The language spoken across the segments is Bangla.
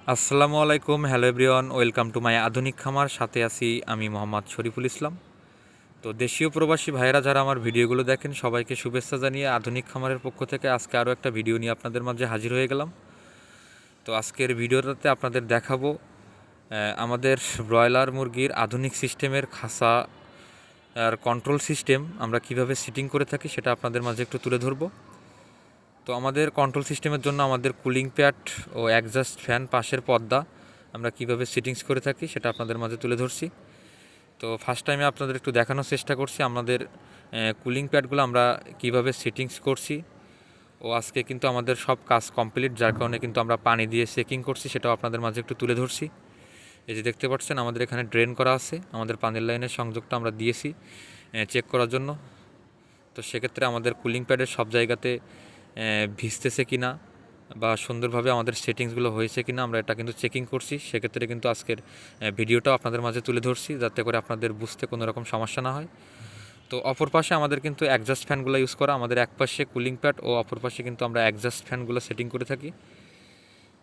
আসসালামু আলাইকুম, hello everyone, welcome to my আধুনিক খামার। সাথে আছি আমি মোহাম্মদ শরীফুল ইসলাম। তো দেশীয় প্রবাসী ভাইয়েরা যারা আমার ভিডিওগুলো দেখেন সবাইকে শুভেচ্ছা জানিয়ে আধুনিক খামারের পক্ষ থেকে আজকে আরও একটা ভিডিও নিয়ে আপনাদের মাঝে হাজির হয়ে গেলাম। তো আজকের ভিডিওটাতে আপনাদের দেখাবো আমাদের ব্রয়লার মুরগির আধুনিক সিস্টেমের খাঁচা আর কন্ট্রোল সিস্টেম আমরা কিভাবে সেটিং করে থাকি সেটা আপনাদের মাঝে একটু তুলে ধরবো। তো আমাদের কন্ট্রোল সিস্টেমের জন্য আমাদের কুলিং প্যাড ও অ্যাডজাস্ট ফ্যান পাশের পর্দা আমরা কিভাবে সেটিংস করে থাকি সেটা আপনাদের মাঝে তুলে ধরছি। তো ফার্স্ট টাইমে আপনাদের একটু দেখানোর চেষ্টা করছি আমাদের কুলিং প্যাডগুলো আমরা কিভাবে সেটিংস করছি। ও আজকে কিন্তু আমাদের সব কাজ কমপ্লিট, যার কারণে কিন্তু আমরা পানি দিয়ে চেকিং করছি, সেটাও আপনাদের মাঝে একটু তুলে ধরছি। এই যে দেখতে পাচ্ছেন আমাদের এখানে ড্রেন করা আছে, আমাদের পানির লাইনের সংযোগটা আমরা দিয়েছি চেক করার জন্য। তো সেক্ষেত্রে আমাদের কুলিং প্যাডের সব জায়গাতে ভিজতেছে কি না বা সুন্দরভাবে আমাদের সেটিংসগুলো হয়েছে কি না আমরা এটা কিন্তু চেকিং করছি। সেক্ষেত্রে কিন্তু আজকের ভিডিওটাও আপনাদের মাঝে তুলে ধরছি যাতে করে আপনাদের বুঝতে কোনো রকম সমস্যা না হয়। তো অপর পাশে আমাদের কিন্তু অ্যাডজাস্ট ফ্যানগুলো ইউজ করা, আমাদের এক পাশে কুলিং প্যাড ও অপর পাশে কিন্তু আমরা অ্যাডজাস্ট ফ্যানগুলো সেটিং করে থাকি।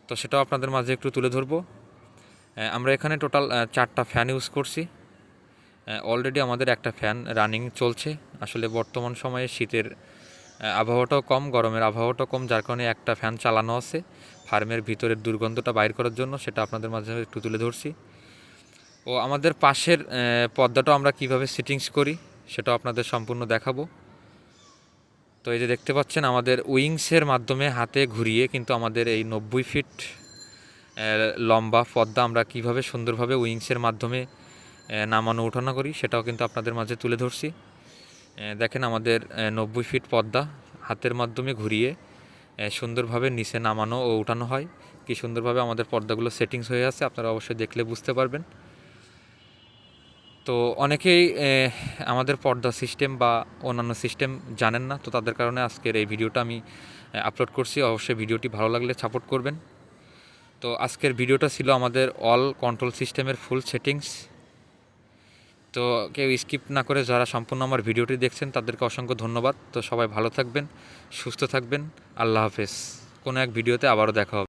তো সেটাও আপনাদের মাঝে একটু তুলে ধরবো। আমরা এখানে টোটাল 4টা ফ্যান ইউজ করছি। অলরেডি আমাদের একটা ফ্যান রানিং চলছে। আসলে বর্তমান সময়ে শীতের আবহাওয়াটাও কম, গরমের আবহাওয়াটাও কম, যার কারণে একটা ফ্যান চালানো আছে ফার্মের ভিতরের দুর্গন্ধটা বাইর করার জন্য, সেটা আপনাদের মাঝে একটু তুলে ধরছি। ও আমাদের পাশের পর্দাটাও আমরা কিভাবে সেটিংস করি সেটাও আপনাদের সম্পূর্ণ দেখাবো। তো এই যে দেখতে পাচ্ছেন আমাদের উইংসের মাধ্যমে হাতে ঘুরিয়ে কিন্তু আমাদের এই 90 ফিট লম্বা পর্দা আমরা কিভাবে সুন্দরভাবে উইংসের মাধ্যমে নামানো উঠানো করি সেটাও কিন্তু আপনাদের মাঝে তুলে ধরছি। দেখেন আমাদের 90 ফিট পর্দা হাতের মাধ্যমে ঘুরিয়ে সুন্দরভাবে নিচে নামানো ও উঠানো হয়। কি সুন্দরভাবে আমাদের পর্দাগুলো সেটিংস হয়ে আছে আপনারা অবশ্যই দেখলে বুঝতে পারবেন। তো অনেকেই আমাদের পর্দা সিস্টেম বা অন্যান্য সিস্টেম জানেন না, তো তাদের কারণে আজকের এই ভিডিওটা আমি আপলোড করছি। অবশ্যই ভিডিওটি ভালো লাগলে সাপোর্ট করবেন। তো আজকের ভিডিওটা ছিল আমাদের অল কন্ট্রোল সিস্টেমের ফুল সেটিংস। তো কেউ স্কিপ না করে যারা সম্পূর্ণ আমার ভিডিওটি দেখছেন তাদেরকে অসংখ্য ধন্যবাদ। তো সবাই ভালো থাকবেন, সুস্থ থাকবেন, আল্লাহ হাফেজ। কোনো এক ভিডিওতে আবারও দেখা হবে।